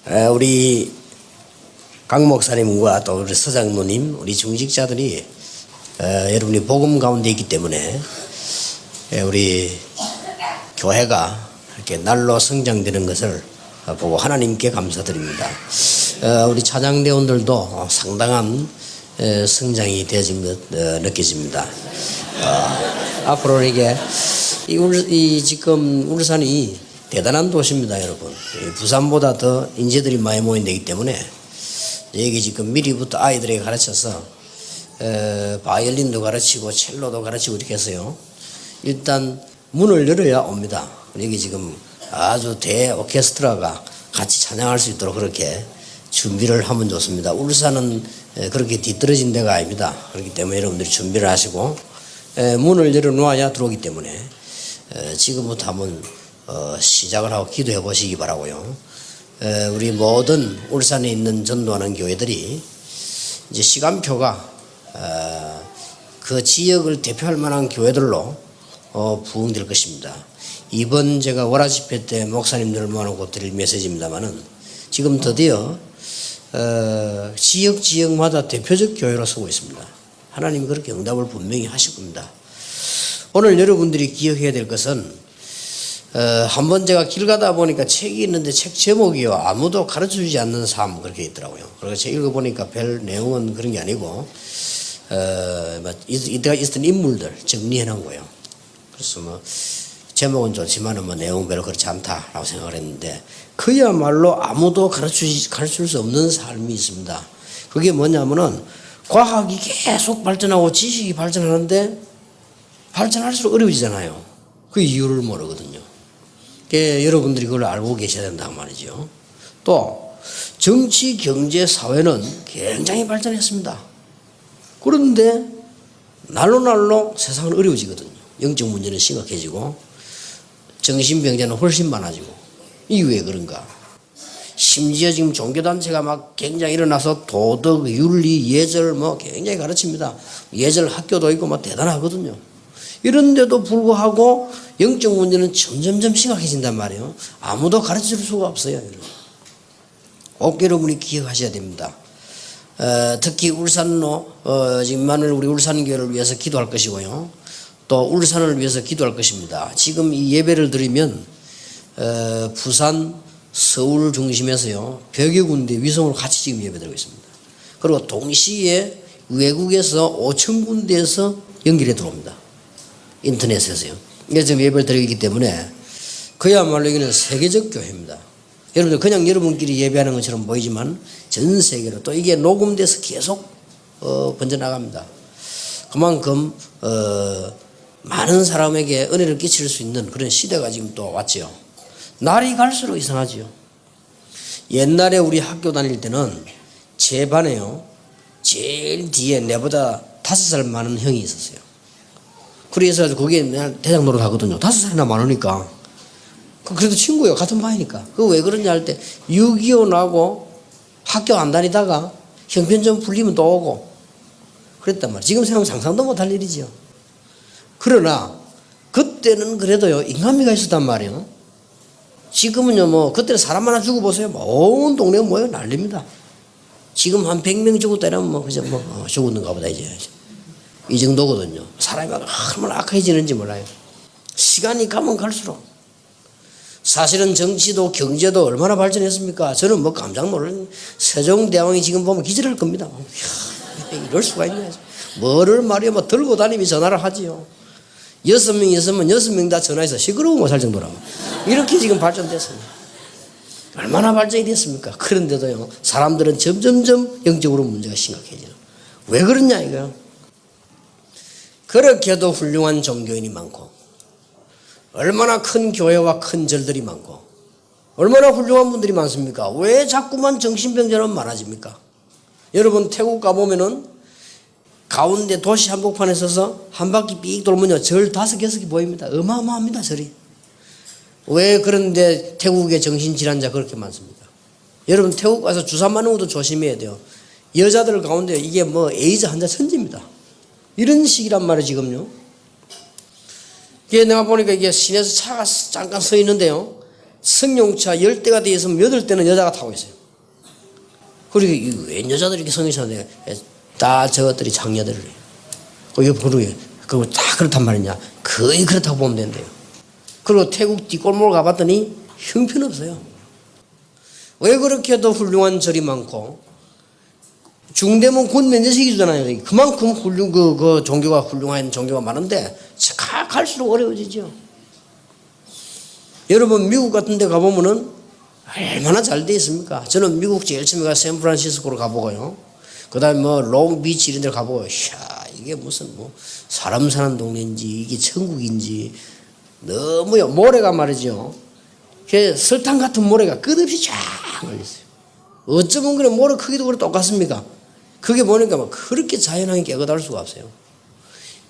우리 강 목사님과 또 우리 서장로님, 우리 중직자들이 여러분이 복음 가운데 있기 때문에 우리 교회가 이렇게 날로 성장되는 것을 보고 하나님께 감사드립니다. 우리 찬양대원들도 상당한 성장이 되어진 것 느껴집니다. 앞으로 이게 지금 울산이 대단한 도시입니다, 여러분. 부산보다 더 인재들이 많이 모인다기 때문에 여기 지금 미리부터 아이들에게 가르쳐서 바이올린도 가르치고 첼로도 가르치고 이렇게 해서요. 일단 문을 열어야 옵니다. 여기 지금 아주 대 오케스트라가 같이 찬양할 수 있도록 그렇게 준비를 하면 좋습니다. 울산은 그렇게 뒤떨어진 데가 아닙니다. 그렇기 때문에 여러분들이 준비를 하시고 문을 열어놓아야 들어오기 때문에 지금부터 한번 시작을 하고 기도해 보시기 바라고요. 우리 모든 울산에 있는 전도하는 교회들이 이제 시간표가 그 지역을 대표할 만한 교회들로 부흥될 것입니다. 이번 제가 월화 집회 때 목사님들을 모아놓고 드릴 메시지입니다만은 지금 드디어 지역마다 대표적 교회로 서고 있습니다. 하나님이 그렇게 응답을 분명히 하실 겁니다. 오늘 여러분들이 기억해야 될 것은 한번 제가 길 가다 보니까 책이 있는데 책 제목이요, 아무도 가르쳐주지 않는 삶, 그렇게 있더라고요. 그래서 제가 읽어보니까 별 내용은 그런 게 아니고 이때가 있었던 인물들 정리해놓은 거예요. 그래서 뭐 제목은 좋지만 뭐 내용은 별로 그렇지 않다라고 생각을 했는데, 그야말로 아무도 가르칠 수 없는 삶이 있습니다. 그게 뭐냐면은 과학이 계속 발전하고 지식이 발전하는데 발전할수록 어려워지잖아요. 그 이유를 모르거든요. 여러분들이 그걸 알고 계셔야 된단 말이죠. 또 정치, 경제, 사회는 굉장히 발전했습니다. 그런데 날로 세상은 어려워지거든요. 영적 문제는 심각해지고 정신병자는 훨씬 많아지고. 이게 왜 그런가? 심지어 지금 종교단체가 막 굉장히 일어나서 도덕, 윤리, 예절 뭐 굉장히 가르칩니다. 예절 학교도 있고 막 대단하거든요. 이런데도 불구하고 영적 문제는 점점 심각해진단 말이에요. 아무도 가르칠 수가 없어요. 꼭 여러분이 기억하셔야 됩니다. 특히 울산로 지금만을 우리 울산교회를 위해서 기도할 것이고요. 또 울산을 위해서 기도할 것입니다. 지금 이 예배를 드리면 부산, 서울 중심에서요 100여 군데 위성으로 같이 지금 예배드리고 있습니다. 그리고 동시에 외국에서 5천 군데에서 연결해 들어옵니다. 인터넷에서요. 그래서 지금 예배를 드리고 있기 때문에 그야말로 이거는 세계적 교회입니다. 여러분들 그냥 여러분끼리 예배하는 것처럼 보이지만 전 세계로 또 이게 녹음돼서 계속 번져나갑니다. 그만큼 많은 사람에게 은혜를 끼칠 수 있는 그런 시대가 지금 또 왔죠. 날이 갈수록 이상하지요. 옛날에 우리 학교 다닐 때는 제 반에요, 제일 뒤에 내보다 5살 많은 형이 있었어요. 그래서 거기에 맨날 대장 노릇 하거든요. 5살이나 많으니까. 그래도 친구예요. 같은 반이니까. 그거 왜 그러냐 할 때 6.25 나고 학교 안 다니다가 형편좀 풀리면 또 오고 그랬단 말이에요. 지금 생각하면 상상도 못할 일이지요. 그러나 그때는 그래도요 인간미가 있었단 말이에요. 지금은요 뭐 그때는 사람 하나 죽어보세요. 온 동네가 뭐예요? 난립니다. 지금 한 100명 죽었다 이러면 뭐 그저 뭐 죽었는가 보다 이제. 이 정도거든요. 사람이 얼마나 악해지는지 몰라요. 시간이 가면 갈수록. 사실은 정치도 경제도 얼마나 발전했습니까? 저는 뭐 깜짝 놀란 세종대왕이 지금 보면 기절할 겁니다. 이럴 수가 있냐. 뭐를 말이야 뭐 들고 다니며 전화를 하지요. 6명 있으면 6명 다 전화해서 시끄러워 못 살 정도라고. 이렇게 지금 발전됐습니다. 얼마나 발전이 됐습니까? 그런데도요 사람들은 점점점 영적으로 문제가 심각해지는. 왜 그러냐 이거요. 그렇게도 훌륭한 종교인이 많고 얼마나 큰 교회와 큰 절들이 많고 얼마나 훌륭한 분들이 많습니까? 왜 자꾸만 정신병자는 많아집니까? 여러분 태국 가보면은 가운데 도시 한복판에 서서 한 바퀴 삑 돌면요 절 5, 6개 보입니다. 어마어마합니다 절이. 왜 그런데 태국의 정신질환자 그렇게 많습니까? 여러분 태국 가서 주사 맞는 것도 조심해야 돼요. 여자들 가운데 이게 뭐 에이즈 환자 천지입니다. 이런 식이란 말이에요 지금요. 이게 내가 보니까 이게 시내에서 차가 잠깐 서 있는데요 승용차 10대가 되어 있으면 8대는 여자가 타고 있어요. 그리고 웬 여자들이 이렇게 승용차인데 다 저것들이 장녀들을 해요. 그리고 다 그렇단 말이냐. 거의 그렇다고 보면 된대요. 그리고 태국 뒷골목을 가봤더니 형편없어요. 왜 그렇게 더 훌륭한 절이 많고 중대문 군 면제식이잖아요. 그만큼 그 종교가 훌륭한 종교가 많은데 갈수록 어려워지죠. 여러분 미국 같은 데 가보면은 얼마나 잘 돼 있습니까? 저는 미국 제일 처음에 샌프란시스코로 가보고요. 그 다음에 뭐 롱비치 이런 데 가보고 이게 무슨 뭐 사람 사는 동네인지 이게 천국인지 너무요. 모래가 말이죠. 설탕 같은 모래가 끝없이 쫙 걸렸어요. 어쩌면 그래 모래 크기도 그래 똑같습니까? 그게 보니까 막 그렇게 자연하게 깨끗할 수가 없어요.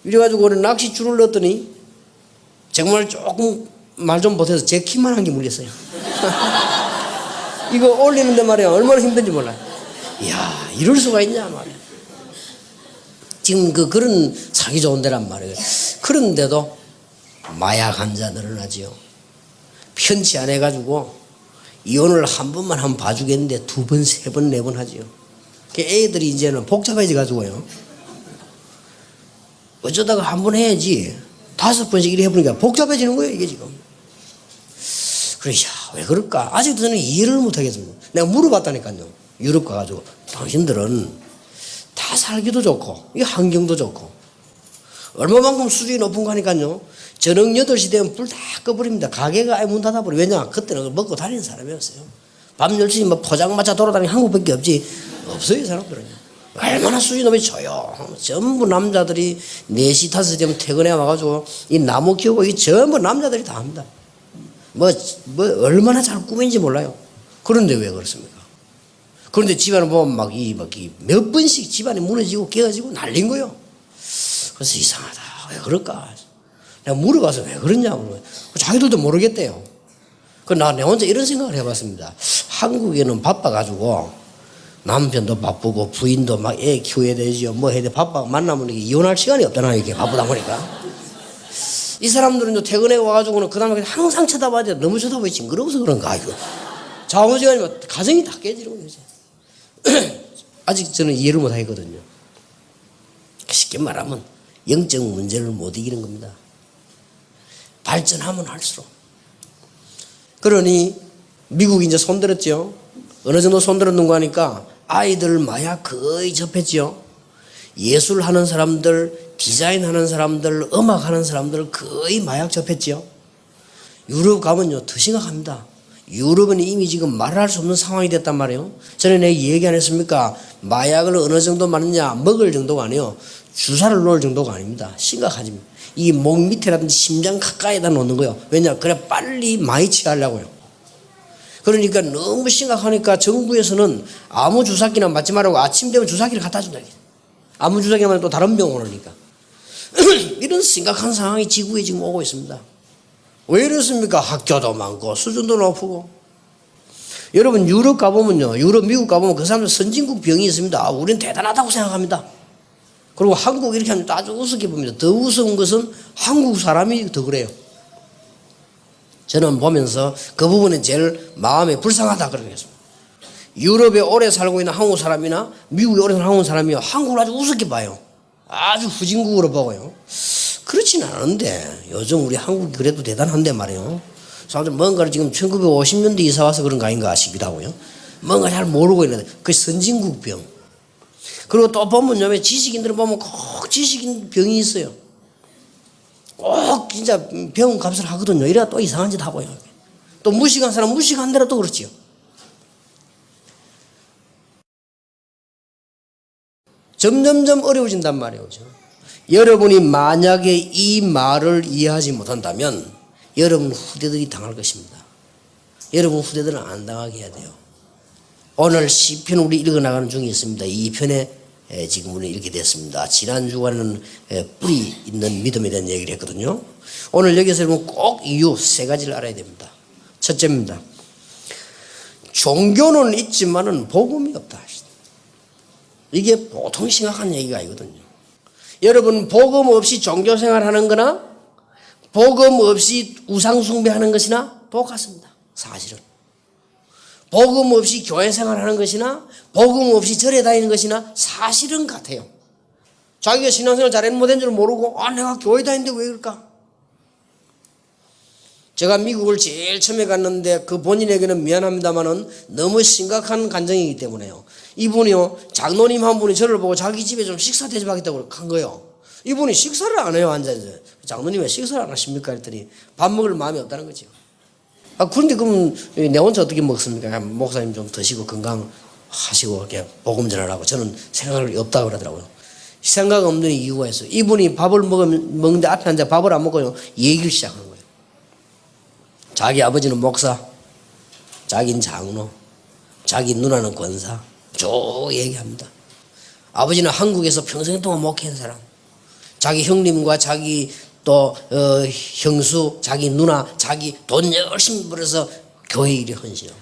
이래가지고 우리 낚시줄을 넣었더니 정말 조금 말 좀 못해서 제 키만 한 게 물렸어요. 이거 올리는데 말이야 얼마나 힘든지 몰라요. 이야 이럴 수가 있냐 말이야. 지금 그런 살기 좋은 데란 말이에요. 그런데도 마약 환자 늘어나지요. 편치 안 해가지고 이혼을 한 번만 하면 봐주겠는데 2번, 3번, 4번 하지요. 애들이 이제는 복잡해져가지고요. 어쩌다가 한 번 해야지 5번씩 이렇게 해보니까 복잡해지는 거예요 이게 지금. 그래 왜 그럴까? 아직도 저는 이해를 못하겠습니다. 내가 물어봤다니까요. 유럽 가가지고 당신들은 다 살기도 좋고 이 환경도 좋고 얼마만큼 수준이 높은 거 하니까요. 저녁 8시 되면 불 다 꺼버립니다. 가게가 아예 문 닫아버려. 왜냐? 그때는 먹고 다니는 사람이었어요. 밤 12시 뭐 포장마차 돌아다니는 한국밖에 없어요 이 사람들은. 얼마나 수준이 높이 조용. 전부 남자들이 4시 5시 되면 퇴근해 와가지고 이 나무 키우고 이 전부 남자들이 다 합니다. 뭐 얼마나 잘 꾸민지 몰라요. 그런데 왜 그렇습니까? 그런데 집안을 보면 막 몇 번씩 집안이 무너지고 깨어지고 난린 거예요. 그래서 이상하다. 왜 그럴까? 내가 물어봐서 왜 그러냐고. 자기들도 모르겠대요. 내 혼자 이런 생각을 해봤습니다. 한국에는 바빠가지고 남편도 바쁘고 부인도 막 애 키워야 되죠. 뭐 해야 돼. 바빠 만나면 이혼할 시간이 없잖아요. 이게 바쁘다 보니까. 이 사람들은 퇴근해 와가지고는 그 다음에 항상 쳐다봐야 돼. 너무 쳐다보기 징그러워서 그런가. 이거. 좌우지간이면 가정이 다 깨지는 거죠. 아직 저는 이해를 못 하겠거든요. 쉽게 말하면 영적 문제를 못 이기는 겁니다. 발전하면 할수록. 그러니 미국이 이제 손들었죠. 어느 정도 손들었는가 하니까 아이들 마약 거의 접했죠. 예술하는 사람들, 디자인하는 사람들, 음악하는 사람들 거의 마약 접했죠. 유럽 가면요 더 심각합니다. 유럽은 이미 지금 말할 수 없는 상황이 됐단 말이에요. 전에 내가 얘기 안 했습니까? 마약을 어느 정도 맞느냐 먹을 정도가 아니에요. 주사를 놓을 정도가 아닙니다. 심각하지. 이 목 밑에라든지 심장 가까이다 놓는 거예요. 왜냐? 그래 빨리 많이 취하려고요. 그러니까 너무 심각하니까 정부에서는 아무 주사기나 맞지 말라고 아침 되면 주사기를 갖다 준다. 아무 주사기나 또 다른 병 오니까. 이런 심각한 상황이 지구에 지금 오고 있습니다. 왜 이렇습니까? 학교도 많고 수준도 높고. 여러분 유럽 가보면요. 유럽 미국 가보면 그 사람들 선진국 병이 있습니다. 우리는 대단하다고 생각합니다. 그리고 한국 이렇게 하면 아주 우습게 봅니다. 더 우스운 것은 한국 사람이 더 그래요. 저는 보면서 그 부분은 제일 마음에 불쌍하다 그러겠습니다. 유럽에 오래 살고 있는 한국 사람이나 미국에 오래 살고 있는 한국 사람이 한국을 아주 우습게 봐요. 아주 후진국으로 보고요. 그렇지는 않은데 요즘 우리 한국이 그래도 대단한데 말이에요. 사람들 뭔가를 지금 1950년대 이사 와서 그런 거 아닌가 싶기도 하고요. 뭔가 잘 모르고 있는데 그게 선진국병. 그리고 또 보면 지식인들은 보면 꼭 지식인 병이 있어요. 꼭 진짜 병원 값을 하거든요. 이래야 또 이상한 짓 하고요. 또 무식한 사람 무식한 대로 또 그렇지요. 점점점 어려워진단 말이에요. 여러분이 만약에 이 말을 이해하지 못한다면 여러분 후대들이 당할 것입니다. 여러분 후대들은 안 당하게 해야 돼요. 오늘 시편 우리 읽어나가는 중에 있습니다. 이 편에 지금 우리 이렇게 됐습니다. 지난 주간에는 뿌리 있는 믿음에 대한 얘기를 했거든요. 오늘 여기서 여러분 꼭 이유 3가지를 알아야 됩니다. 첫째입니다. 종교는 있지만은 복음이 없다. 이게 보통 심각한 얘기가 아니거든요. 여러분 복음 없이 종교 생활하는 거나 복음 없이 우상 숭배하는 것이나 똑같습니다. 사실은. 복음 없이 교회 생활하는 것이나 복음 없이 절에 다니는 것이나 사실은 같아요. 자기가 신앙생활 잘했는 못한 줄 모르고 내가 교회 다니는데 왜 그럴까? 제가 미국을 제일 처음에 갔는데 그 본인에게는 미안합니다만은 너무 심각한 간증이기 때문에요. 이분이요, 장로님 한 분이 저를 보고 자기 집에 좀 식사 대접하겠다고 한 거예요. 이분이 식사를 안 해요, 앉아서. 장로님 왜 식사를 안 하십니까? 했더니 밥 먹을 마음이 없다는 거죠. 그런데 그럼 내 혼자 어떻게 먹습니까? 목사님 좀 드시고 건강하시고 이렇게 복음 전하라고. 저는 생각이 없다고 그러더라고요. 생각 없는 이유가 있어요. 이분이 밥을 먹는데 앞에 앉아 밥을 안 먹고요, 얘기를 시작하는 거예요. 자기 아버지는 목사, 자기는 장로, 자기 누나는 권사, 쭉 얘기합니다. 아버지는 한국에서 평생 동안 목회한 사람, 자기 형님과 자기 또 형수, 자기 누나, 자기 돈 열심히 벌어서 교회 일에 헌신하고.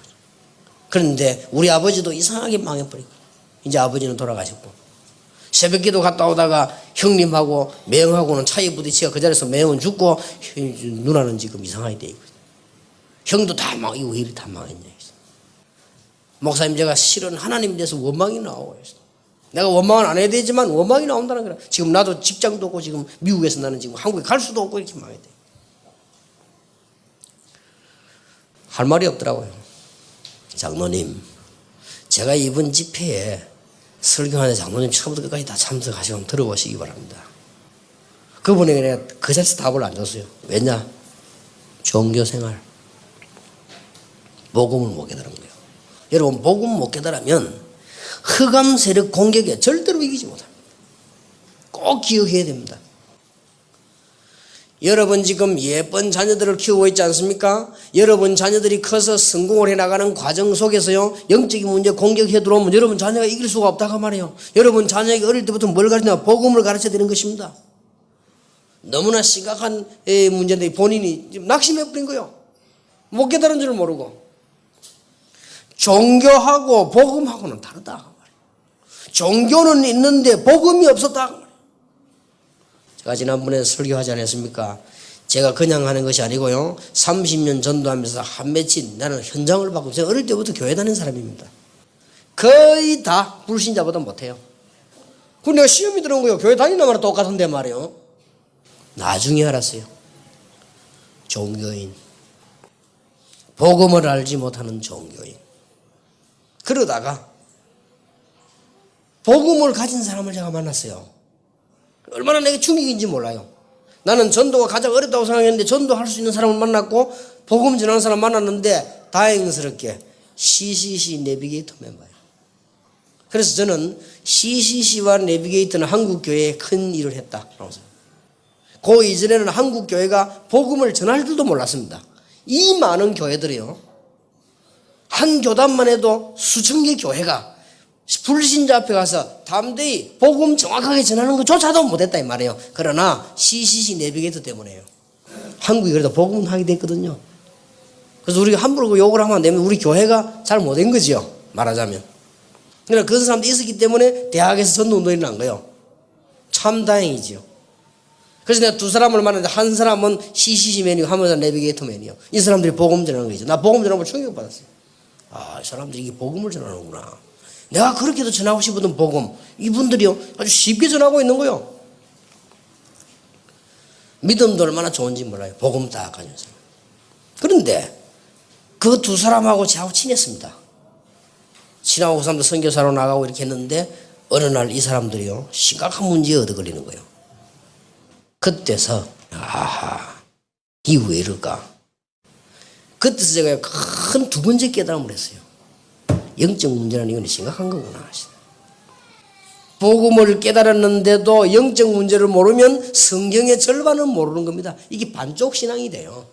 그런데 우리 아버지도 이상하게 망해버리고 이제 아버지는 돌아가셨고, 새벽기도 갔다 오다가 형님하고 매형하고는 차에 부딪히가 그 자리에서 매형은 죽고 누나는 지금 이상하게 돼 있고, 형도 다 이거 왜 이리 다 망했냐. 목사님, 제가 실은 하나님에 대해서 원망이 나오고 있어. 내가 원망은 안 해야 되지만 원망이 나온다는 거야. 지금 나도 직장도 없고 지금 미국에서 나는 지금 한국에 갈 수도 없고 이렇게 망해야 돼. 할 말이 없더라고요. 장로님, 제가 이번 집회에 설교하는 장로님 처음부터 끝까지 다 참석하시면 들어보시기 바랍니다. 그분에게 내가 그 자리에서 답을 안 줬어요. 왜냐? 종교생활, 복음을 못 깨달은 거예요. 여러분, 복음 못 깨달으면 흑암 세력 공격에 절대로 이기지 못합니다. 꼭 기억해야 됩니다. 여러분 지금 예쁜 자녀들을 키우고 있지 않습니까? 여러분 자녀들이 커서 성공을 해나가는 과정 속에서요, 영적인 문제 공격해 들어오면 여러분 자녀가 이길 수가 없다고 말해요. 여러분 자녀에게 어릴 때부터 뭘 가르치냐? 복음을 가르쳐야 되는 것입니다. 너무나 심각한 문제인데 본인이 지금 낙심해버린 거예요. 못 깨달은 줄 모르고. 종교하고 복음하고는 다르다. 종교는 있는데 복음이 없었다. 제가 지난번에 설교하지 않았습니까? 제가 그냥 하는 것이 아니고요, 30년 전도하면서 한 며칠 나는 현장을 받고, 제가 어릴 때부터 교회 다니는 사람입니다. 거의 다 불신자보다 못해요. 그럼 내가 시험이 들어온 거예요. 교회 다니는 말은 똑같은데 말이에요. 나중에 알았어요. 종교인, 복음을 알지 못하는 종교인. 그러다가 복음을 가진 사람을 제가 만났어요. 얼마나 내게 충격인지 몰라요. 나는 전도가 가장 어렵다고 생각했는데 전도할 수 있는 사람을 만났고 복음 전하는 사람 만났는데 다행스럽게 CCC 내비게이터 멤버예요. 그래서 저는 CCC와 내비게이터는 한국교회에 큰 일을 했다. 그 이전에는 한국교회가 복음을 전할 줄도 몰랐습니다. 이 많은 교회들이요, 한 교단만 해도 수천 개 교회가 불신자 앞에 가서 담대히 복음 정확하게 전하는 것조차도 못했다 이 말이에요. 그러나 CCC 내비게이터 때문에요. 한국이 그래도 복음 하게 됐거든요. 그래서 우리가 함부로 그 욕을 하면 안 되면 우리 교회가 잘 못된 거지요, 말하자면. 그러나 그런 사람도 있었기 때문에 대학에서 전도운동이 난 거예요. 참 다행이지요. 그래서 내가 두 사람을 만났는데 한 사람은 CCC 매니고 한 사람은 내비게이터 매니요. 이 사람들이 복음 전하는 거죠. 나 복음 전하고 충격받았어요. 이 사람들이 이게 복음을 전하는구나. 내가 그렇게도 전하고 싶었던 복음, 이분들이요 아주 쉽게 전하고 있는 거요. 믿음도 얼마나 좋은지 몰라요. 복음 다 가져서. 그런데 그 두 사람하고 저하고 친했습니다. 친하고 그 사람도 선교사로 나가고 이렇게 했는데 어느 날 이 사람들이요 심각한 문제에 얻어 걸리는 거예요. 그때서 이게 왜 이럴까? 그때서 제가 큰 두 번째 깨달음을 했어요. 영적 문제라는 이건 심각한 거구나. 복음을 깨달았는데도 영적 문제를 모르면 성경의 절반은 모르는 겁니다. 이게 반쪽 신앙이 돼요.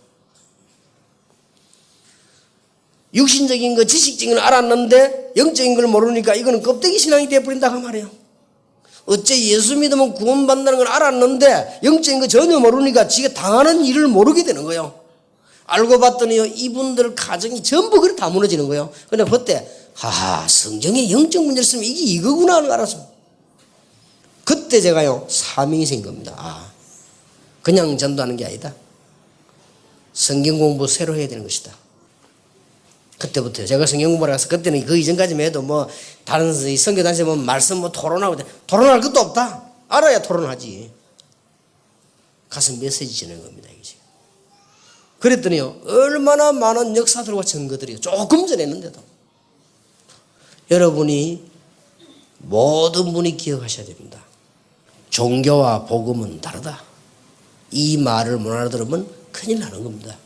육신적인 거, 지식적인 걸 알았는데 영적인 걸 모르니까 이거는 껍데기 신앙이 되어버린다고 말이에요. 어째 예수 믿으면 구원받는다는 걸 알았는데 영적인 거 전혀 모르니까 지가 당하는 일을 모르게 되는 거예요. 알고 봤더니요, 이분들 가정이 전부 그렇게 다 무너지는 거예요. 근데 그때 성경에 영적 문제를 쓰면 이게 이거구나 하는 걸 알았어요. 그때 제가요 사명이 생긴 겁니다. 그냥 전도하는 게 아니다. 성경 공부 새로 해야 되는 것이다. 그때부터요. 제가 성경 공부를 해서 그때는 그 이전까지만 해도 뭐 다른 성교 단체 뭐 말씀 뭐 토론하고 토론할 것도 없다. 알아야 토론하지. 가서 메시지 전하는 겁니다. 이게. 그랬더니요. 얼마나 많은 역사들과 증거들이 조금 전했는데도 여러분이 모든 분이 기억하셔야 됩니다. 종교와 복음은 다르다. 이 말을 못 알아들으면 큰일 나는 겁니다.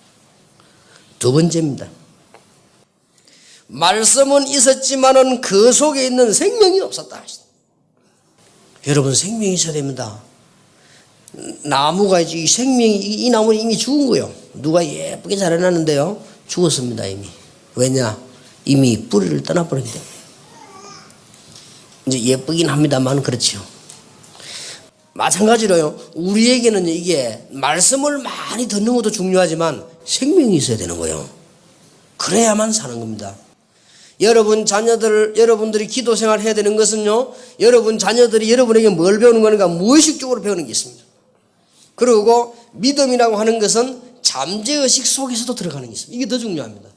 두 번째입니다. 말씀은 있었지만은 그 속에 있는 생명이 없었다. 여러분 생명이 있어야 됩니다. 나무가 이 생명이 이 나무는 이미 죽은 거예요. 누가 예쁘게 자라났는데요. 죽었습니다 이미. 왜냐? 이미 뿌리를 떠나버렸기 때문에. 이제 예쁘긴 합니다만 그렇죠. 마찬가지로요. 우리에게는 이게 말씀을 많이 듣는 것도 중요하지만 생명이 있어야 되는 거예요. 그래야만 사는 겁니다. 여러분 자녀들, 여러분들이 기도 생활 해야 되는 것은요. 여러분 자녀들이 여러분에게 뭘 배우는 거니까 무의식적으로 배우는 게 있습니다. 그리고 믿음이라고 하는 것은 잠재의식 속에서도 들어가는 게 있습니다. 이게 더 중요합니다.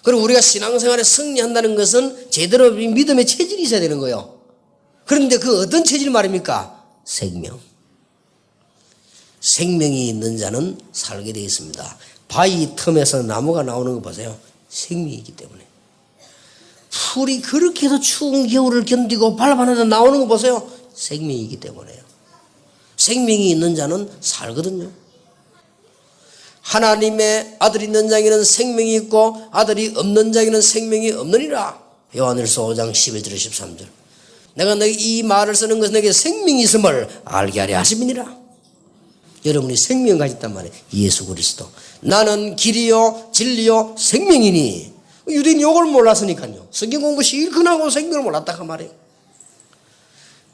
그리고 우리가 신앙생활에 승리한다는 것은 제대로 믿음의 체질이 있어야 되는 거예요. 그런데 그 어떤 체질 말입니까? 생명. 생명이 있는 자는 살게 되어 있습니다. 바위 틈에서 나무가 나오는 거 보세요. 생명이 있기 때문에. 풀이 그렇게도 추운 겨울을 견디고 발바닥에 나오는 거 보세요. 생명이 있기 때문에요. 생명이 있는 자는 살거든요. 하나님의 아들이 있는 자에게는 생명이 있고 아들이 없는 자에게는 생명이 없느니라. 요한일서 5장 11절 13절. 내가 너희 이 말을 쓰는 것은 내게 생명이 있음을 알게 하려 하심이니라. 여러분이 생명 가졌단 말이에요. 예수 그리스도. 나는 길이요 진리요 생명이니. 유대인이 이걸 몰랐으니까요. 성경 공부 실컷 하고 생명을 몰랐다 그 말이에요.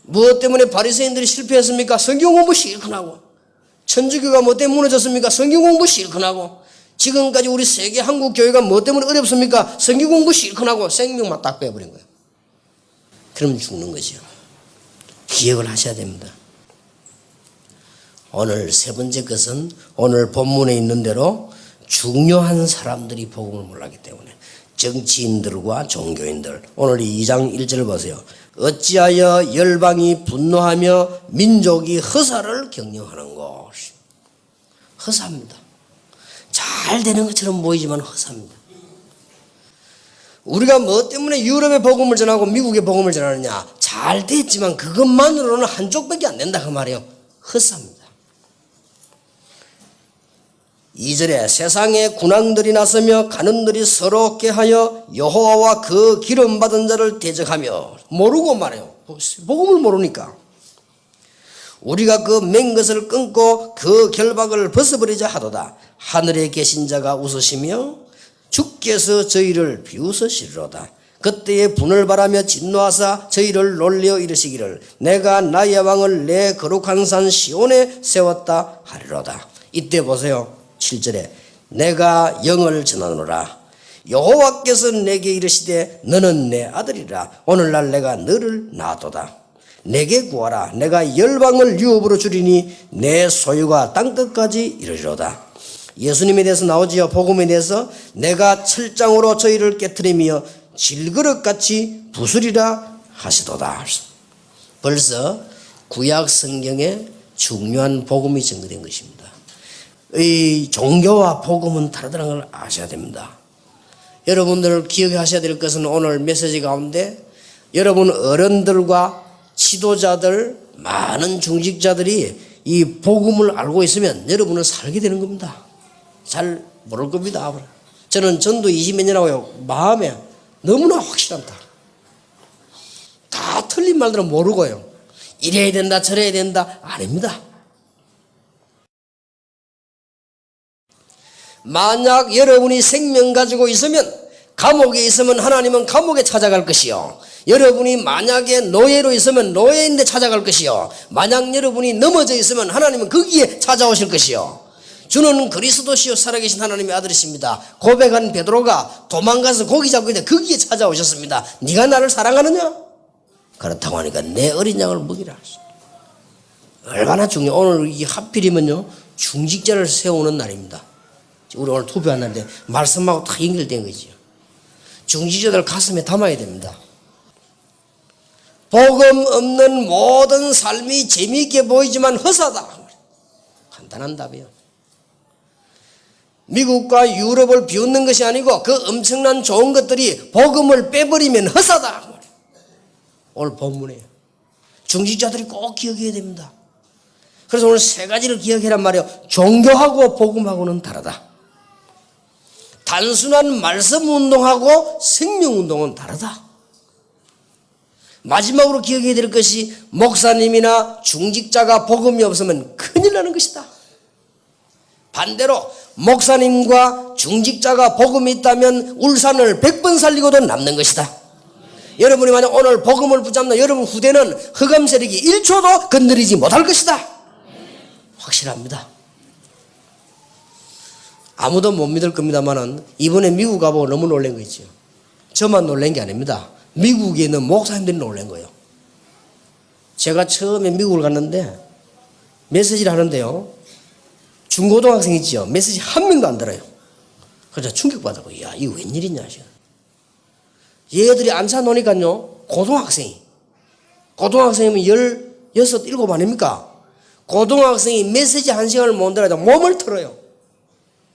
무엇 때문에 바리새인들이 실패했습니까? 성경 공부 실컷 하고. 천주교가 뭐 때문에 무너졌습니까? 성경 공부 실컷 하고. 지금까지 우리 세계 한국 교회가 뭐 때문에 어렵습니까? 성경 공부 실컷 하고 생명만 딱 빼버린 거예요. 그러면 죽는 거죠. 기억을 하셔야 됩니다. 오늘 세 번째 것은 오늘 본문에 있는 대로 중요한 사람들이 복음을 몰랐기 때문에 정치인들과 종교인들. 오늘 2장 1절을 보세요. 어찌하여 열방이 분노하며 민족이 허사를 경영하는고. 허사입니다. 잘 되는 것처럼 보이지만 허사입니다. 우리가 뭐 때문에 유럽의 복음을 전하고 미국의 복음을 전하느냐. 잘 됐지만 그것만으로는 한쪽밖에 안 된다 그 말이에요. 허사입니다. 2절에 세상에 군왕들이 나서며 가는들이 서럽게 하여 여호와와 그 기름 받은 자를 대적하며. 모르고 말해요. 복음을 모르니까. 우리가 그 맨 것을 끊고 그 결박을 벗어버리자 하도다. 하늘에 계신 자가 웃으시며 주께서 저희를 비웃으시리로다. 그때에 분을 바라며 진노하사 저희를 놀려 이르시기를 내가 나의 왕을 내 거룩한 산 시온에 세웠다 하리로다. 이때 보세요. 7절에 내가 영을 전하노라. 여호와께서 내게 이르시되 너는 내 아들이라. 오늘날 내가 너를 낳았도다. 내게 구하라. 내가 열방을 유업으로 주리니 내 소유가 땅끝까지 이르리로다. 예수님에 대해서 나오지요. 복음에 대해서 내가 철장으로 저희를 깨트리며 질그릇같이 부수리라 하시도다. 벌써 구약 성경에 중요한 복음이 증거된 것입니다. 이 종교와 복음은 다르다는 걸 아셔야 됩니다. 여러분들 기억하셔야 될 것은 오늘 메시지 가운데 여러분 어른들과 지도자들 많은 중직자들이 이 복음을 알고 있으면 여러분은 살게 되는 겁니다. 잘 모를 겁니다. 저는 전도 20몇 년 하고요. 마음에 너무나 확실합니다. 다 틀린 말들은 모르고요. 이래야 된다 저래야 된다 아닙니다. 만약 여러분이 생명 가지고 있으면 감옥에 있으면 하나님은 감옥에 찾아갈 것이요. 여러분이 만약에 노예로 있으면 노예인데 찾아갈 것이요. 만약 여러분이 넘어져 있으면 하나님은 거기에 찾아오실 것이요. 주는 그리스도시요 살아계신 하나님의 아들이십니다. 고백한 베드로가 도망가서 고기 잡고 있는데 거기에 찾아오셨습니다. 네가 나를 사랑하느냐? 그렇다고 하니까 내 어린 양을 먹이라. 얼마나 중요해. 오늘 이 하필이면요 중직자를 세우는 날입니다. 우리 오늘 투표한 날인데 말씀하고 다 연결된 거지요. 중직자들 가슴에 담아야 됩니다. 복음 없는 모든 삶이 재미있게 보이지만 허사다. 간단한 답이에요. 미국과 유럽을 비웃는 것이 아니고 그 엄청난 좋은 것들이 복음을 빼버리면 허사다. 오늘 본문이에요. 중직자들이 꼭 기억해야 됩니다. 그래서 오늘 세 가지를 기억해란 말이에요. 종교하고 복음하고는 다르다. 단순한 말씀 운동하고 생명 운동은 다르다. 마지막으로 기억해야 될 것이 목사님이나 중직자가 복음이 없으면 큰일 나는 것이다. 반대로 목사님과 중직자가 복음이 있다면 울산을 100번 살리고도 남는 것이다. 여러분이 만약 오늘 복음을 붙잡는 여러분 후대는 흑암 세력이 1초도 건드리지 못할 것이다. 확실합니다. 아무도 못 믿을 겁니다만은 이번에 미국 가보고 너무 놀란 거 있죠. 저만 놀란 게 아닙니다. 미국에 있는 목사님들이 놀란 거예요. 제가 처음에 미국을 갔는데 메시지를 하는데요. 중고등학생 있죠. 메시지 한 명도 안 들어요. 그래서 충격받았고, 야, 이거 웬일이냐. 얘들이 앉아 놓으니까요. 고등학생이면 16, 7 아닙니까? 고등학생이 메시지 1시간을 못 들어도 몸을 털어요.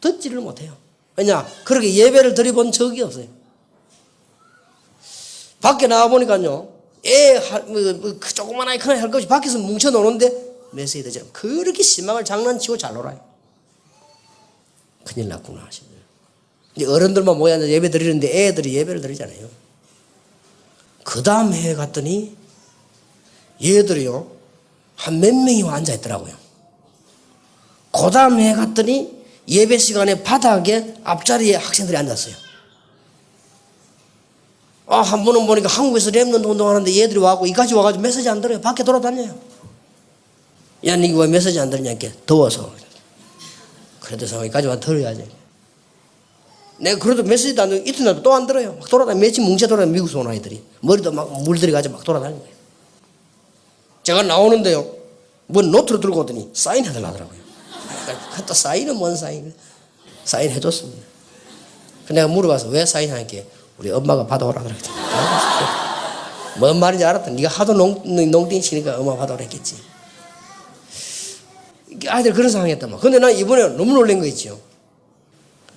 듣지를 못해요. 왜냐? 그렇게 예배를 드려본 적이 없어요. 밖에 나와보니까요. 조그만 아이 큰 아이 할 것이 밖에서 뭉쳐노는데 메시지 되죠. 그렇게 신망을 장난치고 잘 놀아요. 큰일 났구나 하시네요. 이제 어른들만 모여 앉아 예배 드리는데 애들이 예배를 드리잖아요. 그 다음 해에 갔더니 얘들이요. 한 몇 명이 앉아 있더라고요. 그 다음 해에 갔더니 예배 시간에 바닥에 앞자리에 학생들이 앉았어요. 한 번은 보니까 한국에서 랩런트 운동하는데 얘들이 와갖고 이까지 와가지고 메시지 안 들어요. 밖에 돌아다녀요. 야, 니 왜 메시지 안 들냐? 더워서. 그래도 상황이까지 와 들어야지. 내가 그래도 메시지도 안 들고 이튿날도 또 안 들어요. 막 돌아다니고 며칠 뭉쳐 돌아다니고 미국에서 온 아이들이. 머리도 막 물들여가지고 막 돌아다니는 거예요. 제가 나오는데요. 뭐 노트를 들고 오더니 사인해달라 하더라고요. 또 사인은 뭔 사인? 사인해줬습니다. 내가 물어봐서 왜 사인하니까 우리 엄마가 받아오라 그랬더니 뭔 말인지 알았더니 네가 하도 농땡이 치니까 엄마가 받아오라 했겠지. 아이들 그런 상황이었단 말이야. 근데 난 이번에 너무 놀란 거 있죠.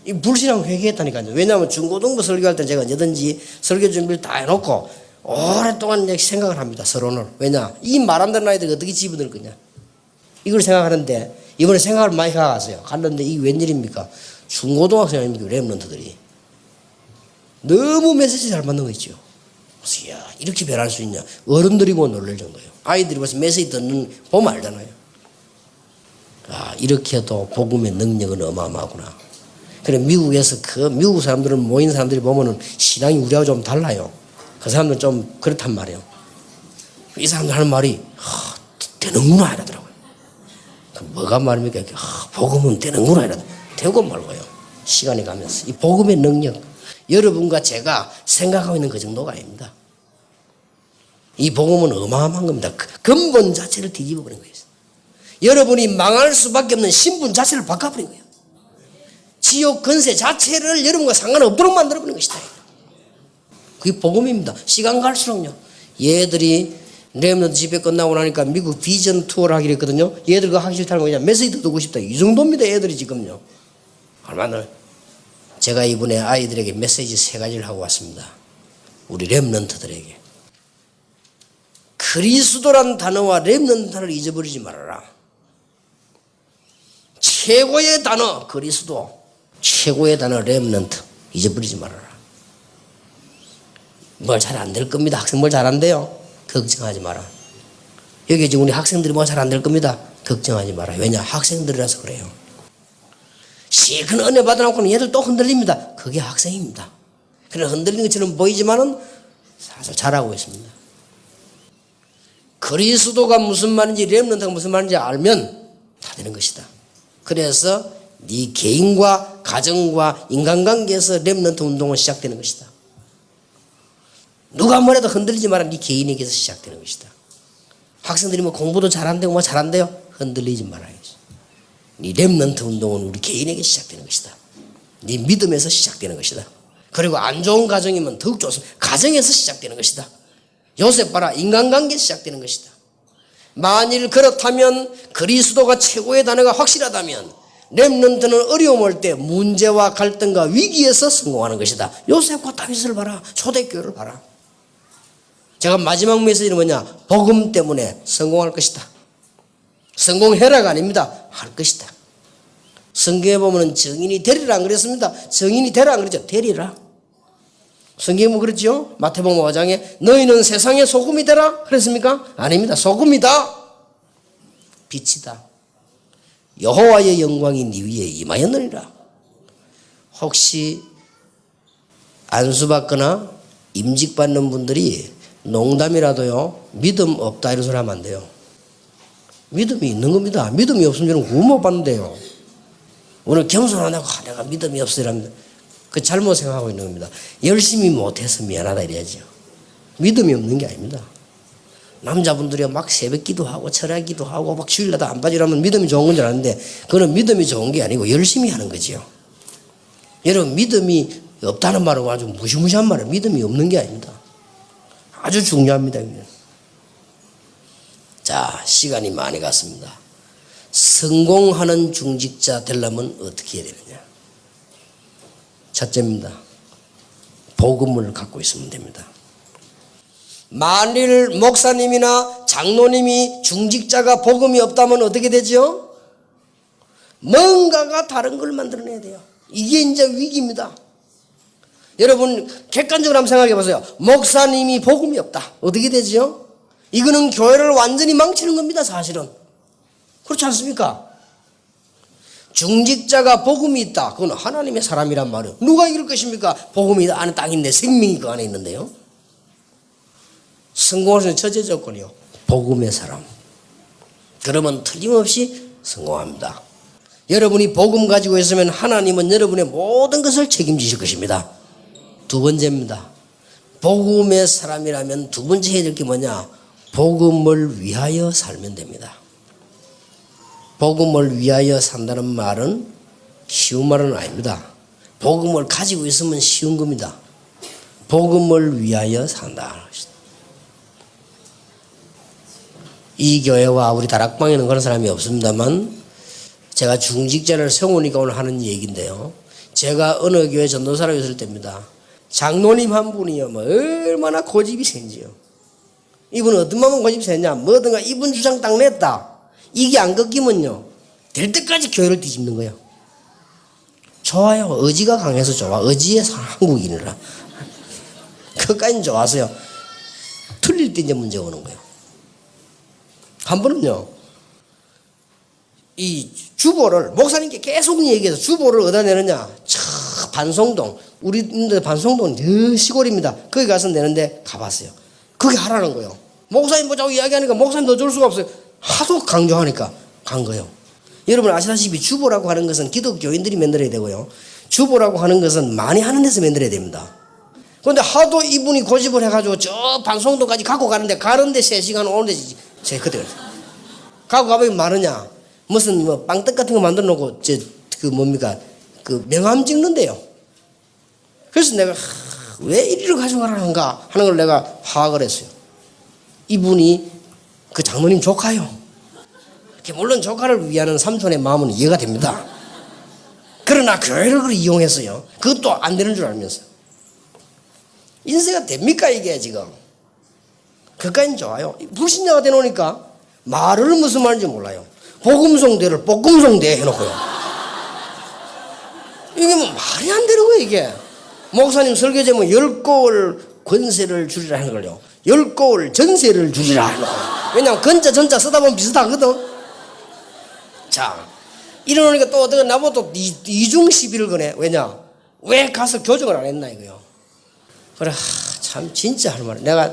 이 불신앙 회개했다니까요. 왜냐하면 중고등부 설교할 때 제가 언제든지 설교 준비를 다 해놓고 오랫동안 이제 생각을 합니다. 서론을. 왜냐? 이 말 안 듣는 아이들이 어떻게 집어넣을 거냐. 이걸 생각하는데 이번에 생각을 많이 해갔어요. 갔는데 이게 웬일입니까? 중고등학생 아닙니까? 랩런트들이. 너무 메시지 잘 받는 거 있죠. 그래서 야, 이렇게 변할 수 있냐. 어른들이 보면 놀랄 정도예요. 아이들이 벌써 메시지 보면 알잖아요. 이렇게 해도 복음의 능력은 어마어마하구나. 그래, 미국에서 미국 사람들은 모인 사람들이 보면은 신앙이 우리하고 좀 달라요. 그 사람들은 좀 그렇단 말이에요. 이 사람들 하는 말이, 되는구나 이러더라고요. 뭐가 말입니까? 복음은 되는구나 이러더라고요. 되고 말고요. 시간이 가면서. 이 복음의 능력, 여러분과 제가 생각하고 있는 그 정도가 아닙니다. 이 복음은 어마어마한 겁니다. 근본 자체를 뒤집어 버린 거예요. 여러분이 망할 수밖에 없는 신분 자체를 바꿔버린 거예요. 지옥 근세 자체를 여러분과 상관없도록 만들어버린 것이다. 그게 복음입니다. 시간 갈수록요. 얘들이 렘넌트 집회 끝나고 나니까 미국 비전 투어를 하기로 했거든요. 얘들 그거 하기 싫다는 거냐. 메시지 듣고 싶다. 이 정도입니다. 애들이 지금요. 얼마나 제가 이번에 아이들에게 메시지 3가지를 하고 왔습니다. 우리 렘넌트들에게. 그리스도란 단어와 렘넌트 단어를 잊어버리지 말아라. 최고의 단어 그리스도, 최고의 단어 렘넌트 잊어버리지 말아라. 뭘 잘 안 될 겁니다. 학생 뭘 잘 안 돼요. 걱정하지 마라. 여기 지금 우리 학생들이 뭐 잘 안 될 겁니다. 걱정하지 마라. 왜냐? 학생들이라서 그래요. 시큰 은혜 받아놓고는 얘들 또 흔들립니다. 그게 학생입니다. 그래 흔들리는 것처럼 보이지만은 사실 잘하고 있습니다. 그리스도가 무슨 말인지 렘넌트가 무슨 말인지 알면 다 되는 것이다. 그래서 네 개인과 가정과 인간관계에서 렘넌트 운동은 시작되는 것이다. 누가 뭐래도 흔들리지 마라. 네 개인에게서 시작되는 것이다. 학생들이 뭐 공부도 잘한대요 뭐 잘한대요. 흔들리지 말아야지. 네 렘넌트 운동은 우리 개인에게 시작되는 것이다. 네 믿음에서 시작되는 것이다. 그리고 안 좋은 가정이면 더욱 좋습니다. 가정에서 시작되는 것이다. 요셉 봐라. 인간관계에서 시작되는 것이다. 만일 그렇다면 그리스도가 최고의 단어가 확실하다면 렘넌트는 어려움 올 때 문제와 갈등과 위기에서 성공하는 것이다. 요셉과 다윗을 봐라. 초대교회를 봐라. 제가 마지막 메시지는 뭐냐? 복음 때문에 성공할 것이다. 성공해라가 아닙니다. 할 것이다. 성경에 보면 정인이 되리라 안 그랬습니다. 정인이 되라 안 그랬죠. 되리라. 성경에 뭐 그랬죠? 마태복음 5장에 너희는 세상의 소금이 되라 그랬습니까? 아닙니다. 소금이다. 빛이다. 여호와의 영광이 네 위에 임하였느니라. 혹시 안수받거나 임직받는 분들이 농담이라도요 믿음 없다 이런 소리 하면 안 돼요. 믿음이 있는 겁니다. 믿음이 없으면 저는 구원 못 받는데요. 오늘 겸손하다고 내가 믿음이 없어 이랍니다. 그 잘못 생각하고 있는 겁니다. 열심히 못해서 미안하다 이래야죠. 믿음이 없는 게 아닙니다. 남자분들이 막 새벽 기도하고 철야 기도하고 막 주일마다 안 빠지라면 믿음이 좋은 건 줄 아는데 그거는 믿음이 좋은 게 아니고 열심히 하는 거지요. 여러분 믿음이 없다는 말은 아주 무시무시한 말이에요. 믿음이 없는 게 아닙니다. 아주 중요합니다. 자, 시간이 많이 갔습니다. 성공하는 중직자 되려면 어떻게 해야 되느냐? 첫째입니다. 복음을 갖고 있으면 됩니다. 만일 목사님이나 장로님이 중직자가 복음이 없다면 어떻게 되죠? 뭔가가 다른 걸 만들어내야 돼요. 이게 이제 위기입니다. 여러분 객관적으로 한번 생각해 보세요. 목사님이 복음이 없다. 어떻게 되죠? 이거는 교회를 완전히 망치는 겁니다. 사실은. 그렇지 않습니까? 중직자가 복음이 있다. 그건 하나님의 사람이란 말이에요. 누가 이길 것입니까? 복음이 안에 딱 있는데 생명이 그 안에 있는데요. 성공할 수 있는 첫째 조건이요. 복음의 사람. 그러면 틀림없이 성공합니다. 여러분이 복음 가지고 있으면 하나님은 여러분의 모든 것을 책임지실 것입니다. 두 번째입니다. 복음의 사람이라면 두 번째 해야 될 게 뭐냐? 복음을 위하여 살면 됩니다. 복음을 위하여 산다는 말은 쉬운 말은 아닙니다. 복음을 가지고 있으면 쉬운 겁니다. 복음을 위하여 산다. 이 교회와 우리 다락방에는 그런 사람이 없습니다만 제가 중직자를 세우니까 오늘 하는 얘기인데요. 제가 어느 교회 전도사로 있을 때입니다. 장로님 한 분이요. 뭐 얼마나 고집이 센지요. 이분은 어떤 마음은 고집이 세냐. 뭐든가 이분 주장 딱 냈다. 이게 안 꺾이면요. 될 때까지 교회를 뒤집는 거예요. 좋아요. 의지가 강해서 좋아. 의지의 한국인이라. 그까지는 좋아서요. 틀릴 때 이제 문제가 오는 거예요. 한 번은요. 이 주보를 목사님께 계속 얘기해서 주보를 어디다 내느냐. 반송동. 우리 반송동은 더 시골입니다. 거기 가서 내는데 가봤어요. 그게 하라는 거예요. 목사님 보자고 이야기하니까 목사님 더 줄 수가 없어요. 하도 강조하니까 간 거예요. 여러분 아시다시피 주보라고 하는 것은 기독교인들이 만들어야 되고요. 주보라고 하는 것은 많이 하는 데서 만들어야 됩니다. 그런데 하도 이분이 고집을 해가지고 저 반송도까지 갖고 가는데 3시간 오는데 제 그때 갖고 가보면 많으냐? 무슨 뭐 빵떡 같은 거 만들어 놓고 그 뭡니까? 그 명함 찍는데요. 그래서 내가 왜 이리로 가져가라는가 하는 걸 내가 파악을 했어요. 이분이 그 장로님 조카요. 물론 조카를 위하는 삼촌의 마음은 이해가 됩니다. 그러나 교회를 이용했어요. 그것도 안 되는 줄 알면서. 인쇄가 됩니까 이게 지금? 그까진 좋아요. 불신자가 되놓으니까 말을 무슨 말인지 몰라요. 복음송대를 볶음송대 해놓고요. 이게 뭐 말이 안 되는 거예요 이게. 목사님 설교제면 10거울 권세를 주리라 하는 걸요. 10거울 전세를 주리라 하는 거예요. 왜냐하면 건자 전자 쓰다 보면 비슷하거든. 자, 이러니까 또 어떻게 나보고 또 이중 시비를 거네. 왜냐? 왜 가서 교정을 안 했나 이거요. 그래, 참 진짜 할 말. 내가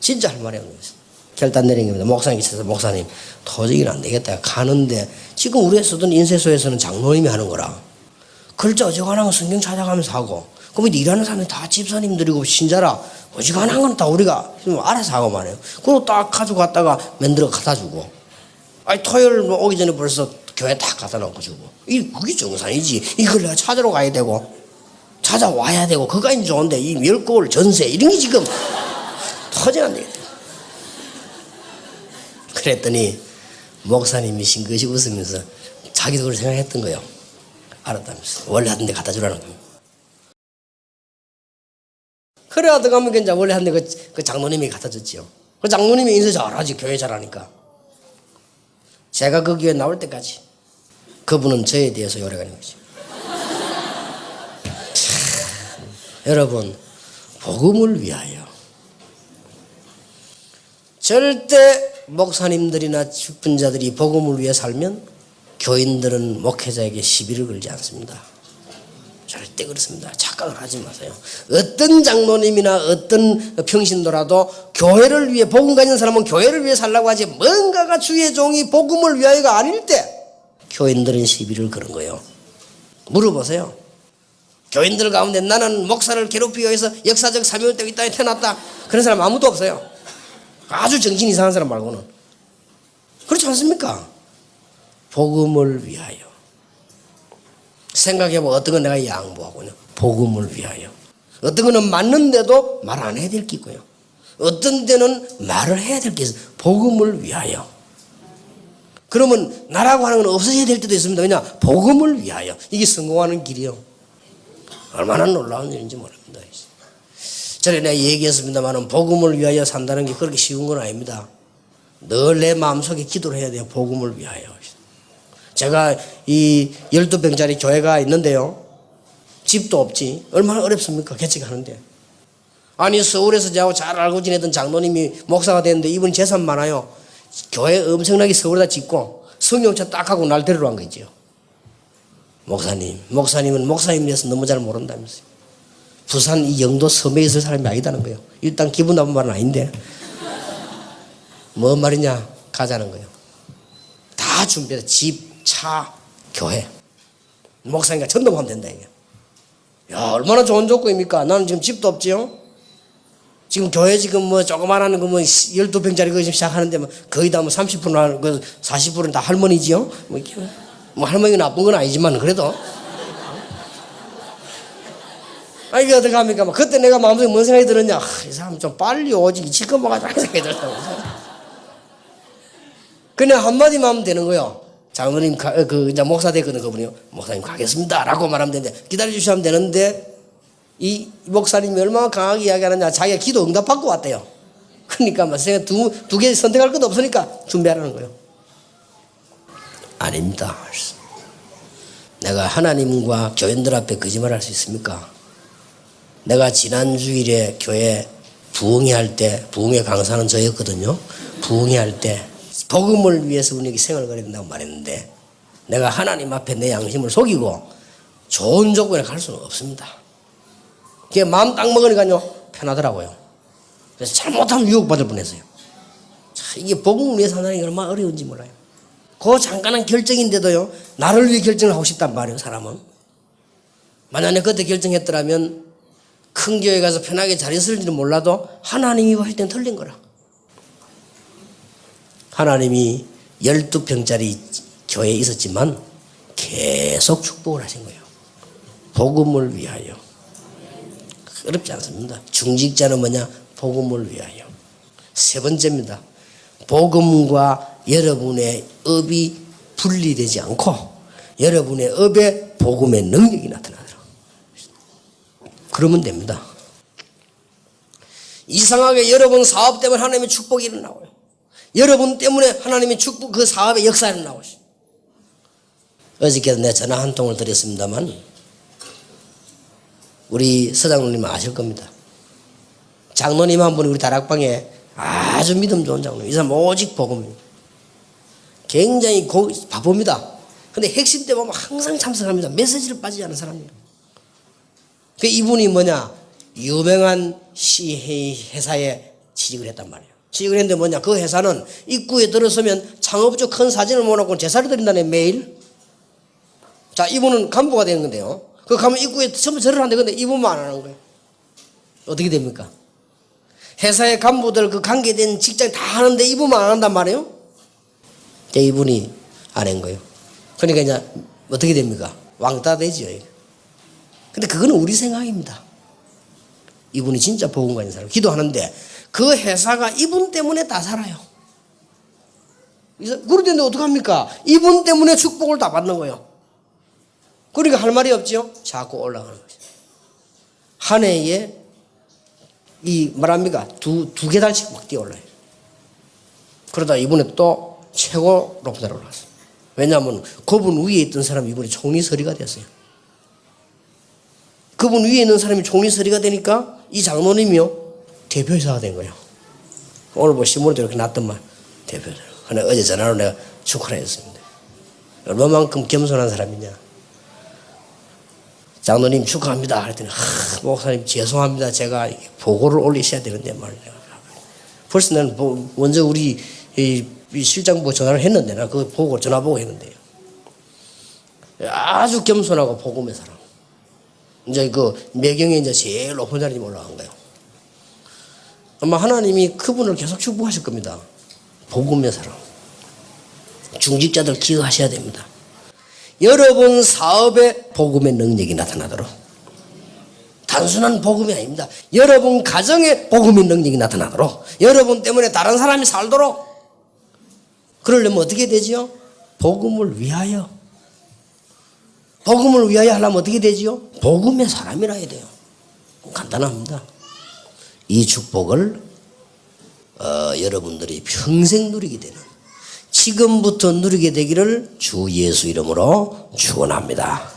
진짜 할 말이 없는 거였어. 결단 내린 겁니다. 목사님께 쳐서 목사님 도저히 안 되겠다. 가는데 지금 우리가 쓰던 인쇄소에서는 장로님이 하는 거라. 글자 어지간한 건 성경 찾아가면서 하고, 그러면 일하는 사람이 다 집사님들이고 신자라 어지간한 건 다 우리가 알아서 하고 말해요. 그리고 딱 가져갔다가 만들어 갖다 주고. 아니 토요일 오기 전에 벌써 교회 다 갖다 놓고 주고. 그게 정상이지. 이걸 내가 찾으러 가야 되고. 찾아와야 되고 그까지 좋은데 이 멸골 전세 이런 게 지금 터져안 되겠다. 그랬더니 목사님이 싱긋이 웃으면서 자기도 그렇게 생각했던 거예요. 알았다면서 원래 하던 데 갖다 주라는 거예요. 그래 하다 가면 이제 원래 하던 데 그 장로님이 갖다 줬지요. 그 장로님이 인사 잘하지, 교회 잘하니까. 제가 그 교회 나올 때까지 그분은 저에 대해서 요래가는 거죠. 여러분, 복음을 위하여 절대 목사님들이나 직분자들이 복음을 위해 살면 교인들은 목회자에게 시비를 걸지 않습니다. 절대 그렇습니다. 착각을 하지 마세요. 어떤 장로님이나 어떤 평신도라도 교회를 위해, 복음 가진 사람은 교회를 위해 살라고 하지, 뭔가가 주의 종이 복음을 위하여가 아닐 때 교인들은 시비를 거는 거예요. 물어보세요. 교인들 가운데 나는 목사를 괴롭히기 위해서 역사적 사명을 떼고 이 땅에 태어났다, 그런 사람 아무도 없어요. 아주 정신 이상한 사람 말고는. 그렇지 않습니까? 복음을 위하여. 생각해보면 어떤 건 내가 양보하고요. 복음을 위하여. 어떤 거는 맞는데도 말 안 해야 될 게 있고요. 어떤 데는 말을 해야 될 게 있어요. 복음을 위하여. 그러면 나라고 하는 건 없어져야 될 때도 있습니다. 왜냐? 복음을 위하여. 이게 성공하는 길이요. 얼마나 놀라운 일인지 모릅니다. 전에 내가 얘기했습니다만 복음을 위하여 산다는 게 그렇게 쉬운 건 아닙니다. 늘 내 마음속에 기도를 해야 돼요. 복음을 위하여. 제가 이 12평짜리 교회가 있는데요. 집도 없지. 얼마나 어렵습니까? 개척하는데. 아니 서울에서 저하고 잘 알고 지내던 장로님이 목사가 됐는데 이분이 재산 많아요. 교회 엄청나게 서울에다 짓고 성경차 딱 하고 날 데리러 간 거죠. 목사님은 목사님이라서 너무 잘 모른다면서요. 부산 이 영도 섬에 있을 사람이 아니다는 거예요. 일단 기분 나쁜 말은 아닌데 뭔 말이냐? 가자는 거예요. 다 준비해서 집, 차, 교회. 목사님과 전도하면 된다 이게. 야, 얼마나 좋은 조건입니까? 나는 지금 집도 없지요. 지금 교회 지금 뭐 조그만한 거 뭐 12평짜리 거 지금 시작하는데 뭐 거의 다 뭐 30%나 그 40%는 다 할머니지요. 뭐 이렇게 뭐 할머니가 나쁜 건 아니지만 그래도. 아, 이게 어떻게 합니까? 막 그때 내가 마음속에 뭔 생각이 들었냐? 이 사람 좀 빨리 오지. 지금 뭐가 하는 생각이 들었다고. 그냥 한마디만 하면 되는 거예요. 장로님, 이제 목사 됐거든, 그분이요. 목사님 가겠습니다. 라고 말하면 되는데, 기다려주시면 되는데, 이 목사님이 얼마나 강하게 이야기하느냐. 자기가 기도 응답 받고 왔대요. 그러니까, 막 두 개 선택할 것도 없으니까 준비하라는 거예요. 아닙니다. 내가 하나님과 교인들 앞에 거짓말 할 수 있습니까? 내가 지난 주일에 교회 부흥회 할 때, 부흥회 강사는 저였거든요. 부흥회 할 때, 복음을 위해서 우리에게 생활을 걸어야 된다고 말했는데 내가 하나님 앞에 내 양심을 속이고 좋은 조건에 갈 수는 없습니다. 그게 마음 딱 먹으니까요 편하더라고요. 그래서 잘못하면 유혹받을 뻔했어요. 이게 복음을 위해서 한다는 게 얼마나 어려운지 몰라요. 그 잠깐한 결정인데도요 나를 위해 결정을 하고 싶단 말이에요. 사람은 만약에 그때 결정했더라면 큰 교회 가서 편하게 잘 있을지는 몰라도 하나님이 할 땐 틀린 거라. 하나님이 12평짜리 교회에 있었지만 계속 축복을 하신 거예요. 복음을 위하여. 어렵지 않습니다. 중직자는 뭐냐? 복음을 위하여. 세 번째입니다. 복음과 여러분의 업이 분리되지 않고 여러분의 업에 복음의 능력이 나타나더라고요. 그러면 됩니다. 이상하게 여러분 사업 때문에 하나님의 축복이 일어나고요. 여러분 때문에 하나님의 축복, 그 사업의 역사가 일어나고요. 어저께도 내가 전화 한 통을 드렸습니다만 우리 서장로님 아실 겁니다. 장로님 한 분이 우리 다락방에 아주 믿음 좋은 장로님. 이 사람 오직 복음입니다. 굉장히 바쁩니다. 근데 핵심 때 보면 항상 참석합니다. 메시지를 빠지지 않은 사람이에요. 그 이분이 뭐냐? 유명한 회사에 취직을 했단 말이에요. 취직을 했는데 뭐냐? 그 회사는 입구에 들어서면 창업주 큰 사진을 모아놓고 제사를 드린다네, 매일. 자, 이분은 간부가 되는 건데요. 그 가면 입구에 전부 절을 하는데 근데 이분만 안 하는 거예요. 어떻게 됩니까? 회사의 간부들 그 관계된 직장 다 하는데 이분만 안 한단 말이에요. 이분이 안 한 거예요. 그러니까 이제 어떻게 됩니까? 왕따 되죠. 근데 그거는 우리 생각입니다. 이분이 진짜 복음 가진 사람. 기도하는데 그 회사가 이분 때문에 다 살아요. 그런데 어떡합니까? 이분 때문에 축복을 다 받는 거예요. 그러니까 할 말이 없죠. 자꾸 올라가는 거죠. 한 해에 말합니까? 두 계단씩 막 뛰어올라요. 그러다 이번에 또 최고 높은 데로 올라갔어요. 왜냐하면 그분 위에 있던 사람이 이번에 총리서리가 됐어요. 그분 위에 있는 사람이 총리서리가 되니까 이 장로님이요 대표이사가 된 거예요. 오늘 뭐 신문에도 이렇게 났던만 대표이사. 근데 어제 전화로 내가 축하를 했습니다. 얼마만큼 겸손한 사람이냐. 장로님 축하합니다. 그랬더니 목사님 죄송합니다. 제가 보고를 올리셔야 되는데 말이야. 벌써 나는 먼저 우리 이 실장부가 전화를 했는데 나 그 보고 전화 보고 했는데요. 아주 겸손하고 복음의 사람. 이제 그 매경에 이제 제일 높은 자리에 올라간 거예요. 아마 하나님이 그분을 계속 축복하실 겁니다. 복음의 사람. 중직자들 기억하셔야 됩니다. 여러분 사업에 복음의 능력이 나타나도록. 단순한 복음이 아닙니다. 여러분 가정에 복음의 능력이 나타나도록. 여러분 때문에 다른 사람이 살도록. 그러려면 어떻게 되지요? 복음을 위하여. 복음을 위하여 하려면 어떻게 되지요? 복음의 사람이라 해야 돼요. 간단합니다. 이 축복을 여러분들이 평생 누리게 되는, 지금부터 누리게 되기를 주 예수 이름으로 축원합니다.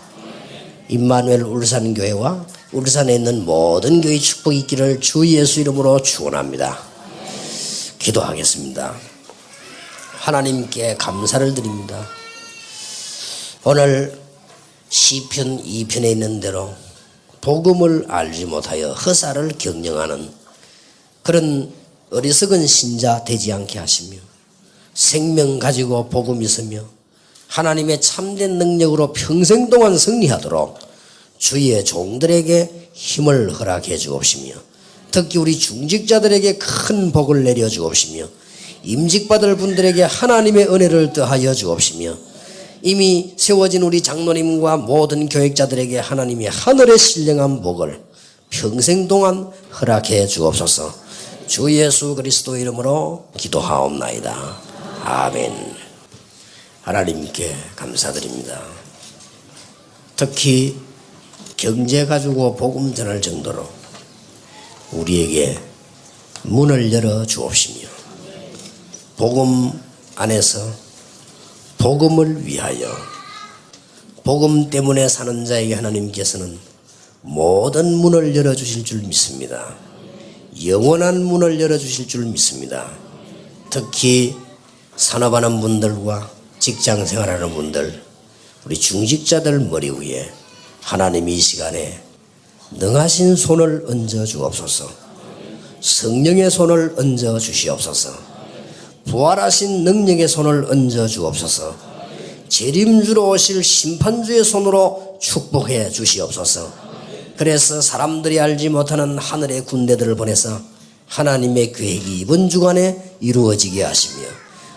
임마누엘 울산교회와 울산에 있는 모든 교회 축복이 있기를 주 예수 이름으로 축원합니다. 기도하겠습니다. 하나님께 감사를 드립니다. 오늘 시편 2편에 있는 대로 복음을 알지 못하여 허사를 경영하는 그런 어리석은 신자 되지 않게 하시며, 생명 가지고 복음 있으며 하나님의 참된 능력으로 평생 동안 승리하도록 주의 종들에게 힘을 허락해 주옵시며, 특히 우리 중직자들에게 큰 복을 내려 주옵시며, 임직받을 분들에게 하나님의 은혜를 더하여 주옵시며, 이미 세워진 우리 장로님과 모든 교역자들에게 하나님의 하늘의 신령한 복을 평생 동안 허락해 주옵소서. 주 예수 그리스도 이름으로 기도하옵나이다. 아멘. 하나님께 감사드립니다. 특히 경제 가지고 복음 전할 정도로 우리에게 문을 열어 주옵시며, 복음 안에서 복음을 위하여, 복음 때문에 사는 자에게 하나님께서는 모든 문을 열어주실 줄 믿습니다. 영원한 문을 열어주실 줄 믿습니다. 특히 산업하는 분들과 직장 생활하는 분들, 우리 중직자들 머리 위에 하나님이 이 시간에 능하신 손을 얹어 주옵소서. 성령의 손을 얹어 주시옵소서. 부활하신 능력의 손을 얹어 주옵소서. 재림주로 오실 심판주의 손으로 축복해 주시옵소서. 그래서 사람들이 알지 못하는 하늘의 군대들을 보내서 하나님의 계획이 이번 주간에 이루어지게 하시며,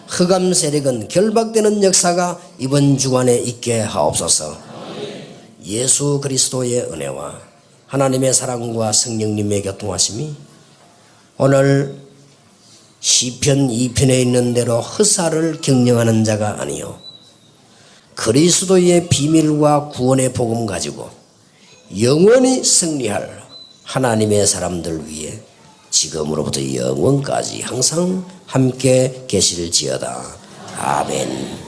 흑암 세력은 결박되는 역사가 이번 주간에 있게 하옵소서. 예수 그리스도의 은혜와 하나님의 사랑과 성령님의 교통하심이 오늘 시편 2편에 있는 대로 허사를 경영하는 자가 아니요 그리스도의 비밀과 구원의 복음 가지고 영원히 승리할 하나님의 사람들 위해 지금으로부터 영원까지 항상 함께 계실지어다. 아멘.